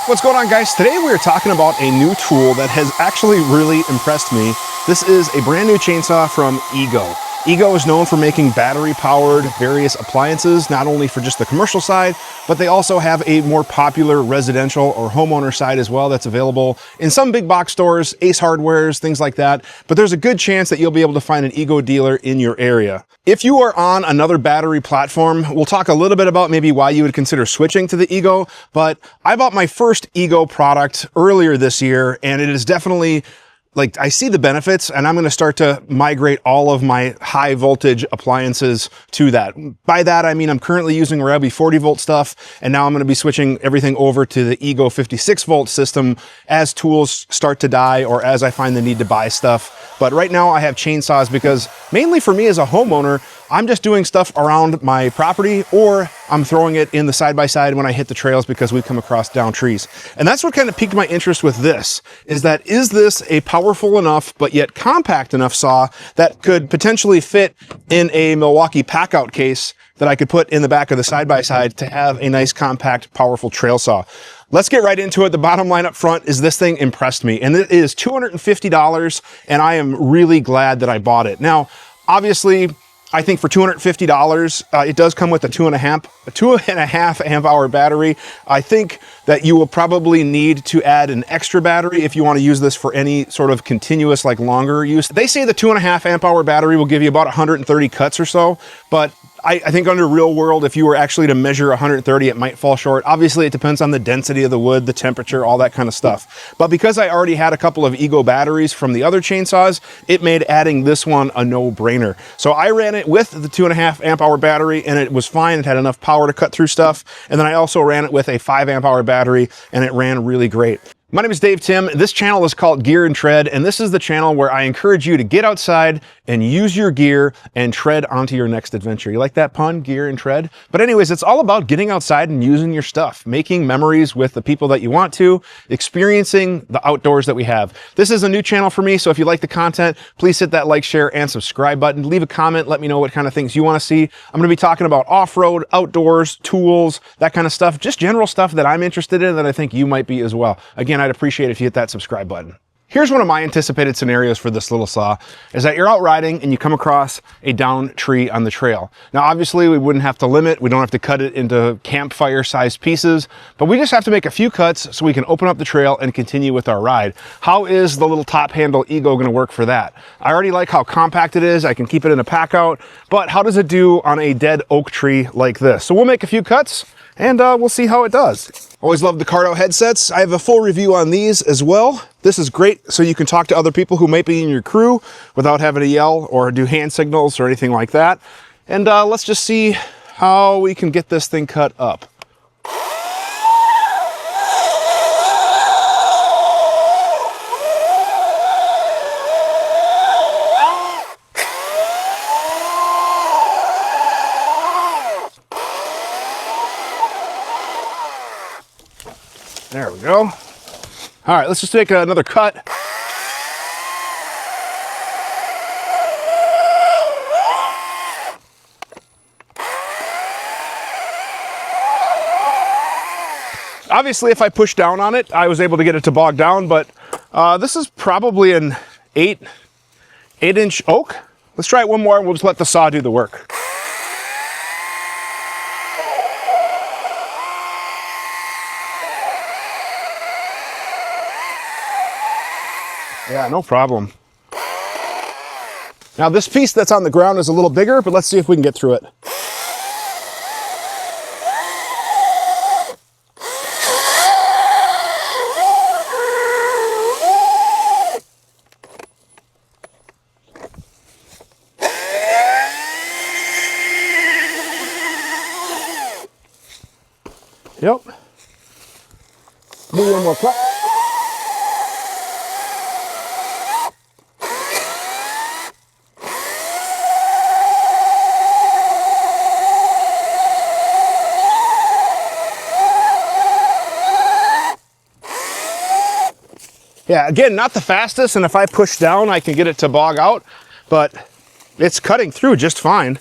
What's going on, guys? Today we are talking about a new tool that has actually really impressed me. This is a brand new chainsaw from Ego. Ego is known for making battery-powered various appliances, not only for just the commercial side, but they also have a more popular residential or homeowner side as well that's available in some big box stores, Ace Hardwares, things like that. But there's a good chance that you'll be able to find an Ego dealer in your area. If you are on another battery platform, we'll talk a little bit about maybe why you would consider switching to the Ego, but I bought my first Ego product earlier this year, and it is definitely like, I see the benefits, and I'm going to start to migrate all of my high voltage appliances to that. By that, I mean I'm currently using Ryobi 40 volt stuff, and now I'm going to be switching everything over to the Ego 56 volt system as tools start to die or as I find the need to buy stuff. But right now I have chainsaws because mainly for me as a homeowner, I'm just doing stuff around my property, or I'm throwing it in the side-by-side when I hit the trails because we've come across down trees. And that's what kind of piqued my interest with this, is this a powerful enough but yet compact enough saw that could potentially fit in a Milwaukee Packout case that I could put in the back of the side-by-side to have a nice, compact, powerful trail saw. Let's get right into it. The bottom line up front is this thing impressed me, and it is $250, and I am really glad that I bought it. Now, obviously, I think for $250, it does come with a 2.5 amp hour battery. I think that you will probably need to add an extra battery if you want to use this for any sort of continuous, like longer use. They say the 2.5 amp hour battery will give you about 130 cuts or so, but I think under real world, if you were actually to measure 130, it might fall short. Obviously, it depends on the density of the wood, the temperature, all that kind of stuff. But because I already had a couple of Ego batteries from the other chainsaws, it made adding this one a no-brainer. So I ran it with the 2.5 amp hour battery, and it was fine. It had enough power to cut through stuff. And then I also ran it with a 5 amp hour battery, and it ran really great. My name is Dave Tim. This channel is called Gear and Tread, and this is the channel where I encourage you to get outside and use your gear and tread onto your next adventure. You like that pun, gear and tread? But anyways, it's all about getting outside and using your stuff, making memories with the people that you want to, experiencing the outdoors that we have. This is a new channel for me, so if you like the content, please hit that like, share, and subscribe button. Leave a comment, let me know what kind of things you want to see. I'm going to be talking about off-road, outdoors, tools, that kind of stuff, just general stuff that I'm interested in that I think you might be as well. Again, I'd appreciate it if you hit that subscribe button. Here's one of my anticipated scenarios for this little saw, is that you're out riding and you come across a down tree on the trail. Now, obviously, we wouldn't have to limit, we don't have to cut it into campfire-sized pieces, but we just have to make a few cuts so we can open up the trail and continue with our ride. How is the little top handle Ego going to work for that? I already like how compact it is, I can keep it in a pack out, but how does it do on a dead oak tree like this? So we'll make a few cuts, and we'll see how it does. Always love the Cardo headsets. I have a full review on these as well. This is great so you can talk to other people who might be in your crew without having to yell or do hand signals or anything like that. And let's just see how we can get this thing cut up. There we go. All right, let's just take another cut. Obviously, if I push down on it, I was able to get it to bog down, but this is probably an 8-inch oak. Let's try it one more and we'll just let the saw do the work. Yeah, no problem. Now this piece that's on the ground is a little bigger, but let's see if we can get through it. Yep. Do one more cut. Yeah, again, not the fastest, and if I push down, I can get it to bog out, but it's cutting through just fine.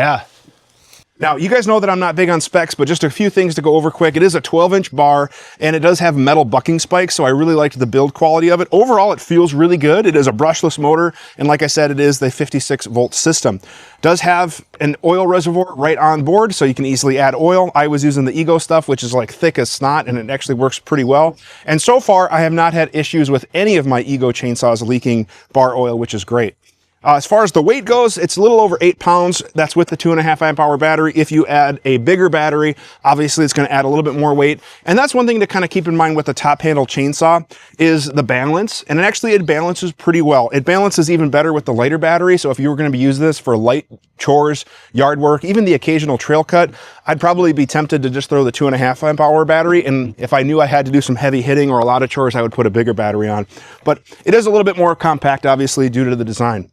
Yeah. Now, you guys know that I'm not big on specs, but just a few things to go over quick. It is a 12-inch bar, and it does have metal bucking spikes, so I really liked the build quality of it. Overall, it feels really good. It is a brushless motor, and like I said, it is the 56-volt system. It does have an oil reservoir right on board, so you can easily add oil. I was using the Ego stuff, which is like thick as snot, and it actually works pretty well. And so far, I have not had issues with any of my Ego chainsaws leaking bar oil, which is great. As far as the weight goes, it's a little over 8 pounds. That's with the 2.5 amp hour battery. If you add a bigger battery, obviously it's going to add a little bit more weight. And that's one thing to kind of keep in mind with the top handle chainsaw is the balance. And it balances pretty well. It balances even better with the lighter battery. So if you were going to be using this for light chores, yard work, even the occasional trail cut, I'd probably be tempted to just throw the 2.5 amp hour battery. And if I knew I had to do some heavy hitting or a lot of chores, I would put a bigger battery on. But it is a little bit more compact, obviously, due to the design.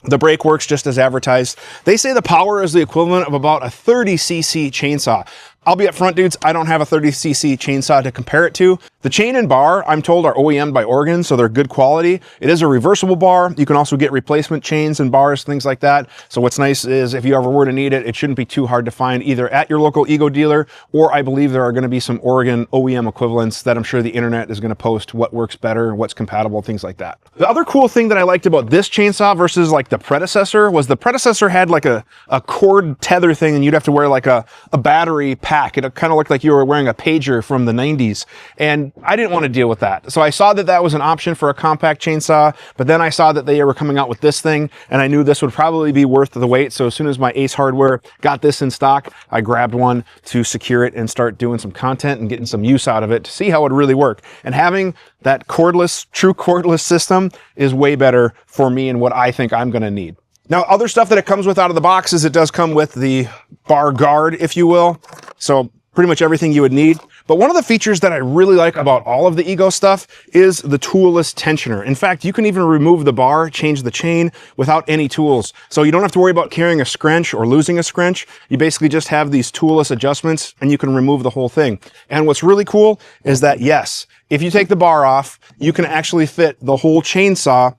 The brake works just as advertised. They say the power is the equivalent of about a 30cc chainsaw. I'll be up front, dudes, I don't have a 30cc chainsaw to compare it to. The chain and bar, I'm told, are OEM'd by Oregon, so they're good quality. It is a reversible bar. You can also get replacement chains and bars, things like that. So what's nice is if you ever were to need it, it shouldn't be too hard to find either at your local Ego dealer, or I believe there are going to be some Oregon OEM equivalents that I'm sure the internet is going to post what works better, what's compatible, things like that. The other cool thing that I liked about this chainsaw versus like the predecessor was the predecessor had like a cord tether thing, and you'd have to wear like a battery pack. It kind of looked like you were wearing a pager from the 90s, and I didn't want to deal with that. So I saw that that was an option for a compact chainsaw, but then I saw that they were coming out with this thing, and I knew this would probably be worth the wait. So as soon as my Ace Hardware got this in stock, I grabbed one to secure it and start doing some content and getting some use out of it to see how it would really work. And having that cordless, true cordless system is way better for me and what I think I'm going to need. Now, other stuff that it comes with out of the box is it does come with the bar guard, if you will. So pretty much everything you would need. But one of the features that I really like about all of the Ego stuff is the toolless tensioner. In fact, you can even remove the bar, change the chain without any tools. So you don't have to worry about carrying a scrunch or losing a scrunch. You basically just have these toolless adjustments and you can remove the whole thing. And what's really cool is that, yes, if you take the bar off, you can actually fit the whole chainsaw,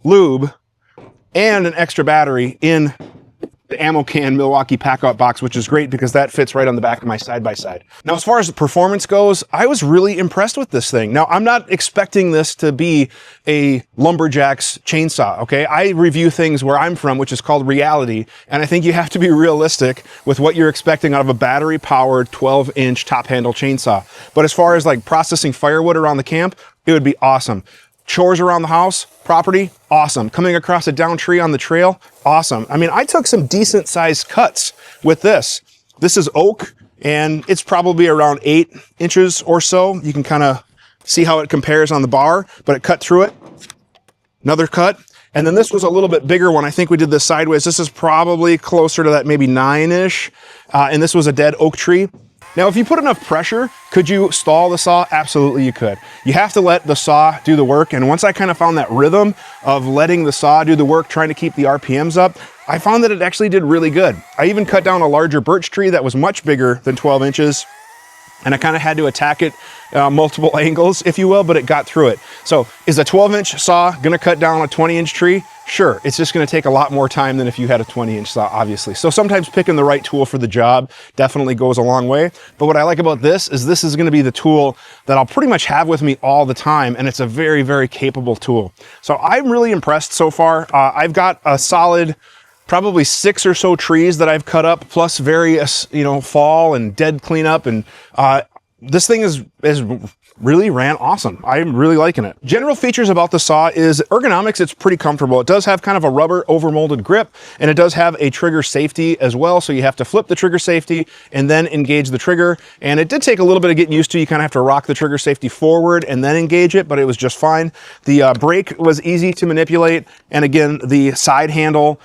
lube, and an extra battery in the ammo can Milwaukee pack-out box, which is great because that fits right on the back of my side-by-side. Now, as far as the performance goes, I was really impressed with this thing. Now, I'm not expecting this to be a lumberjack's chainsaw, okay? I review things where I'm from, which is called reality, and I think you have to be realistic with what you're expecting out of a battery-powered 12-inch top-handle chainsaw. But as far as like processing firewood around the camp, it would be awesome. Chores around the house, property, awesome. Coming across a down tree on the trail, awesome. I mean, I took some decent sized cuts with this. This is oak, and it's probably around 8 inches or so. You can kind of see how it compares on the bar, but it cut through it. Another cut. And then this was a little bit bigger one. I think we did this sideways. This is probably closer to that maybe 9-ish. And this was a dead oak tree. Now, if you put enough pressure, could you stall the saw? Absolutely you could. You have to let the saw do the work. And once I kind of found that rhythm of letting the saw do the work, trying to keep the RPMs up, I found that it actually did really good. I even cut down a larger birch tree that was much bigger than 12 inches. And I kind of had to attack it multiple angles, if you will, but it got through it. So is a 12-inch saw going to cut down a 20-inch tree? Sure, it's just going to take a lot more time than if you had a 20-inch saw, obviously. So sometimes picking the right tool for the job definitely goes a long way. But what I like about this is going to be the tool that I'll pretty much have with me all the time, and it's a very, very capable tool. So I'm really impressed so far. I've got a solid probably 6 or so trees that I've cut up, plus various, fall and dead cleanup, and this thing is really ran awesome. I'm really liking it. General features about the saw is ergonomics. It's pretty comfortable. It does have kind of a rubber overmolded grip, and it does have a trigger safety as well. So you have to flip the trigger safety and then engage the trigger. And it did take a little bit of getting used to. You kind of have to rock the trigger safety forward and then engage it, but it was just fine. The brake was easy to manipulate. And again, the side handle,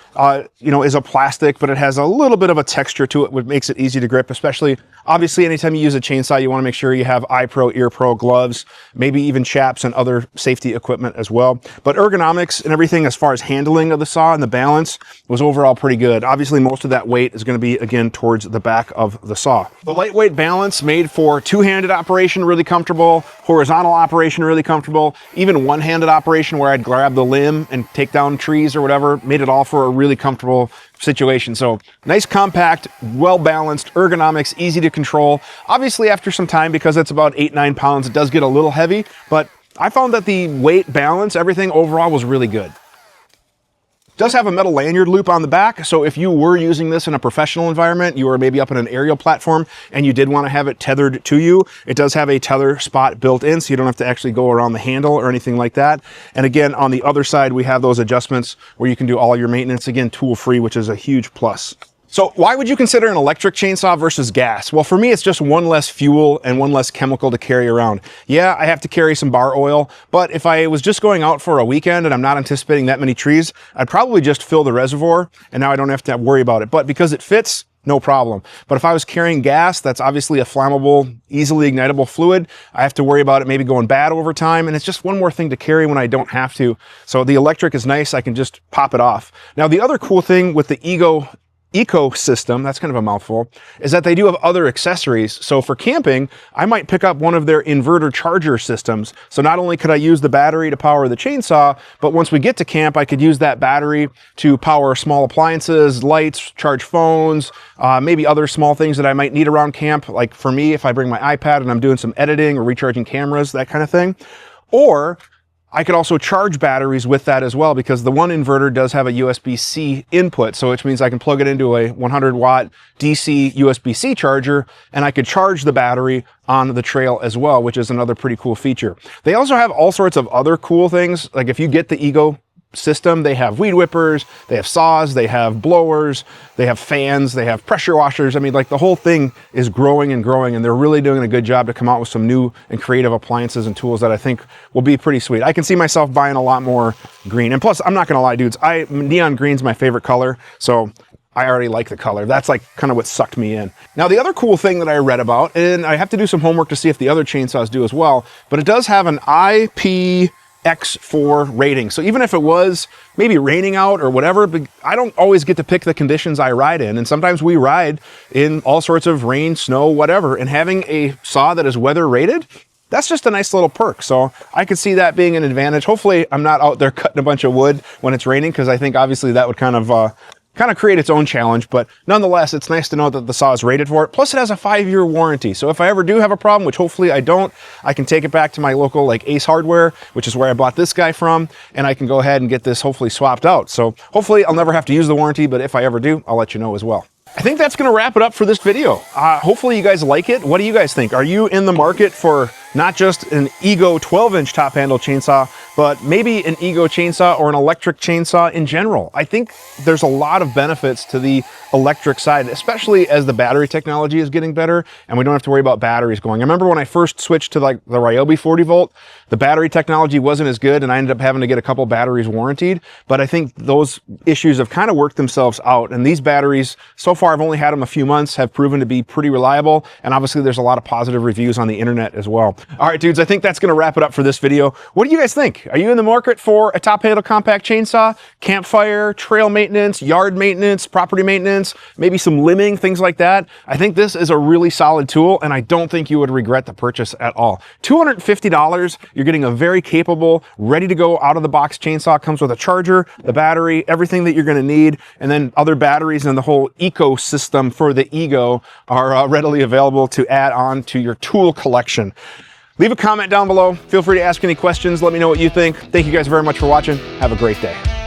is a plastic, but it has a little bit of a texture to it, which makes it easy to grip, especially obviously anytime you use a chainsaw, you want to make sure you have eye pro, ear pro, gloves, maybe even chaps and other safety equipment as well. But ergonomics and everything as far as handling of the saw and the balance was overall pretty good. Obviously, most of that weight is going to be, again, towards the back of the saw. The lightweight balance made for two-handed operation really comfortable, horizontal operation really comfortable, even one-handed operation where I'd grab the limb and take down trees or whatever, made it all for a really comfortable situation. So nice, compact, well-balanced, ergonomics, easy to control. Obviously, after some time, because it's about 8-9 pounds, it does get a little heavy, but I found that the weight balance, everything overall was really good. It does have a metal lanyard loop on the back, so if you were using this in a professional environment, you were maybe up in an aerial platform and you did want to have it tethered to you, it does have a tether spot built in, so you don't have to actually go around the handle or anything like that. And again, on the other side, we have those adjustments where you can do all your maintenance, again, tool-free, which is a huge plus. So why would you consider an electric chainsaw versus gas? Well, for me, it's just one less fuel and one less chemical to carry around. Yeah, I have to carry some bar oil, but if I was just going out for a weekend and I'm not anticipating that many trees, I'd probably just fill the reservoir and now I don't have to worry about it. But because it fits, no problem. But if I was carrying gas, that's obviously a flammable, easily ignitable fluid. I have to worry about it maybe going bad over time, and it's just one more thing to carry when I don't have to. So the electric is nice. I can just pop it off. Now, the other cool thing with the ecosystem, that's kind of a mouthful, is that they do have other accessories. So for camping, I might pick up one of their inverter charger systems. So not only could I use the battery to power the chainsaw, but once we get to camp, I could use that battery to power small appliances, lights, charge phones, maybe other small things that I might need around camp. Like for me, if I bring my iPad and I'm doing some editing or recharging cameras, that kind of thing. Or I could also charge batteries with that as well, because the one inverter does have a USB-C input, so which means I can plug it into a 100-watt DC USB-C charger, and I could charge the battery on the trail as well, which is another pretty cool feature. They also have all sorts of other cool things, like if you get the Ego system, they have weed whippers, they have saws, they have blowers, they have fans, they have pressure washers. I mean, like the whole thing is growing and growing, and they're really doing a good job to come out with some new and creative appliances and tools that I think will be pretty sweet. I can see myself buying a lot more green. And plus, I'm not gonna lie, dudes, neon green's my favorite color, so I already like the color. That's like kind of what sucked me in. Now, the other cool thing that I read about, and I have to do some homework to see if the other chainsaws do as well, but it does have an IPX4 rating. So even if it was maybe raining out or whatever, but I don't always get to pick the conditions I ride in. And sometimes we ride in all sorts of rain, snow, whatever. And having a saw that is weather rated, that's just a nice little perk. So I could see that being an advantage. Hopefully I'm not out there cutting a bunch of wood when it's raining, because I think obviously that would kind of create its own challenge, but nonetheless, it's nice to know that the saw is rated for it. Plus, it has a 5-year warranty. So if I ever do have a problem, which hopefully I don't, I can take it back to my local like Ace Hardware, which is where I bought this guy from, and I can go ahead and get this hopefully swapped out. So hopefully I'll never have to use the warranty, but if I ever do, I'll let you know as well. I think that's going to wrap it up for this video. Hopefully you guys like it. What do you guys think? Are you in the market for not just an Ego 12-inch top handle chainsaw, but maybe an Ego chainsaw or an electric chainsaw in general? I think there's a lot of benefits to the electric side, especially as the battery technology is getting better and we don't have to worry about batteries going. I remember when I first switched to like the Ryobi 40 volt, the battery technology wasn't as good and I ended up having to get a couple batteries warrantied, but I think those issues have kind of worked themselves out, and these batteries, so far I've only had them a few months, have proven to be pretty reliable, and obviously there's a lot of positive reviews on the internet as well. All right, dudes, I think that's going to wrap it up for this video. What do you guys think? Are you in the market for a top handle compact chainsaw, campfire, trail maintenance, yard maintenance, property maintenance, maybe some limbing, things like that? I think this is a really solid tool, and I don't think you would regret the purchase at all. $250, you're getting a very capable, ready to go out of the box chainsaw. Comes with a charger, the battery, everything that you're going to need, and then other batteries and the whole ecosystem for the Ego are readily available to add on to your tool collection. Leave a comment down below. Feel free to ask any questions. Let me know what you think. Thank you guys very much for watching. Have a great day.